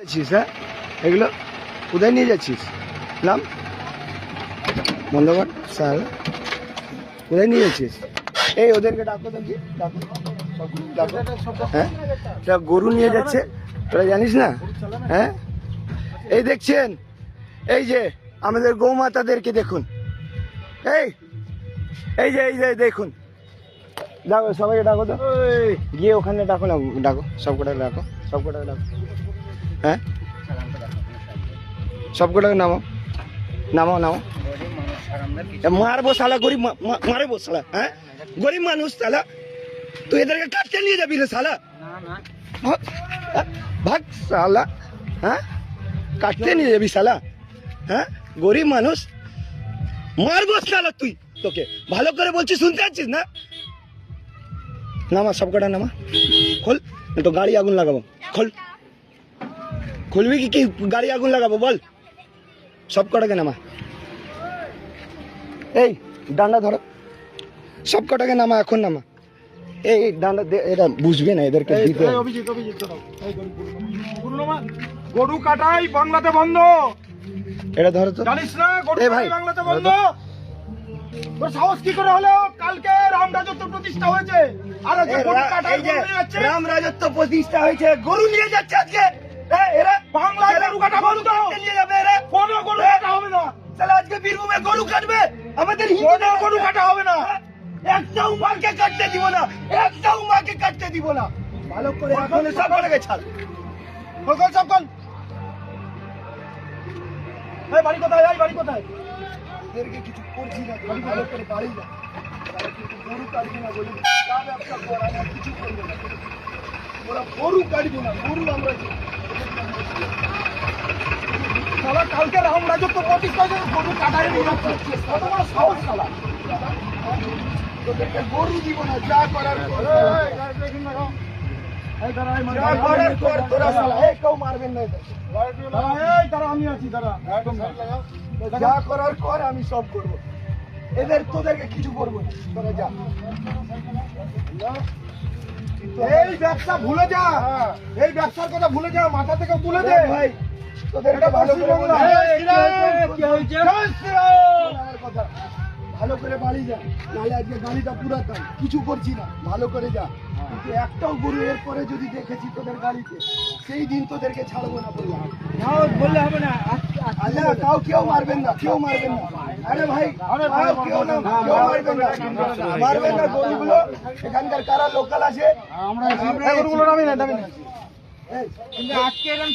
যাচ্ছিস? হ্যাঁ, এগুলো কোথায় নিয়ে যাচ্ছিস? নাম বন্ধ কর স্যার। কোথায় নিয়ে যাচ্ছিস? এই ওদেরকে ডাকো দেখি, ডাকো ডাকো। হ্যাঁ, গরু নিয়ে যাচ্ছে, তোরা জানিস না? হ্যাঁ, এই দেখছেন, এই যে আমাদের গৌমাতাদেরকে দেখুন, এই এই যে দেখুন, ডাকো সবাইকে, ডাকো তো, গিয়ে ওখানে ডাকো না, ডাকো সবকটা, ডাকো সবকটা, ডাকো। হ্যাঁ, সবকটাকে নামো, নামো নামো। মারবো শালা, গরিব মারবো শালা। হ্যাঁ, গরিব মানুষ শালা, তুই এদেরকে কাটতে নিয়ে যাবি রে শালা? ভাগ শালা। হ্যাঁ, কাটতে নিয়ে যাবি শালা? হ্যাঁ, গরিব মানুষ, মারবো শালা তুই। তোকে ভালো করে বলছি, শুনতে পাচ্ছিস না? নামা সবকটা, নামা, খোল, তো গাড়ি আগুন লাগাবো। খোল, খুলবি কি গাড়ি আগুন লাগাবো? বল, সব কটাকে নামা। এই ডান্ডা ধরো, সব কটাকে নামা, এখন নামা। এই ডান্ডা, এরা বুঝবে না, এদেরকে দিতে। গরু কাটাই বাংলাতে বন্ধ, এটা ধরো তো, জানিস না? গরু ভাই বাংলাতে বন্ধ। তোর সাহস কি করে হলো? কালকে রাম রাজত্ব প্রতিষ্ঠা হয়েছে, আর রাম রাজত্ব প্রতিষ্ঠা হয়েছে, গরু নিয়ে যাচ্ছে আজকে। এরা বাংলায় গরু কাটা বন্ধ নিয়ে যাবে, এরা কোনো গরু কাটা হবে না। তাহলে আজকে বীরভূমে গরু কাটবে, আমাদের কোনো গরু কাটা হবে না। একটাও মাকে কাটতে দিব না, একটাও মাকে কাটতে দিব না। ভালো করে এখন সব করে ছাড়। সকল সকল, এই বাড়ি কোথায়? এই বাড়ি কোথায়? এদেরকে কিছু করছি না, ভালো করে বাড়ি যা। গরু কাটবে না, বলি যা ব্যবসা কর, আমার কিছু করবে না। ওরা গরু কাটবে না, গরু আমরা শালা কালকে রাম রাজত্ব প্রতিষ্ঠা হয়েছে, গরু কাটাই নিয়ে যাচ্ছে। কত বড় সাহস শালা! তোদেরকে গরু দিব না, যা করার কর। যা করার কর তোরা শালা, এই কেউ মারবেন না এদের। এই দাঁড়া, আমি আছি, দাঁড়া। যা করার কর, আমি সব করবো। এদের তোদেরকে কিছু করবো না, তোরা যা। এই ব্যবসা ভুলে যা, এই ব্যবসার কথা ভুলে যা, মাথা থেকে তুলে দে ভাই, তোদেরকে ভালো করে বলবো। কি হয়েছে? আমার কথা, ভালো করে বাড়ি যা, নাহলে আজকে গাড়িটা পুরাতাম, কিছু করছি না, ভালো করে যা। কিন্তু একটাও গরু এর পরে যদি দেখেছি তোদের গাড়িতে, সেই দিন তোদেরকে ছাড়বো না বললাম। বললে হবে না। আল্লাহ, তাও কেউ মারবেন না, কেউ মারবেন না। আরে ভাই, কেউ না, কেউ মারবেন না, মারবেন না গরুগুলো। এখানকার কারা লোকাল আছে, আমরা গরুগুলো নামি না, এই আজকে এরকম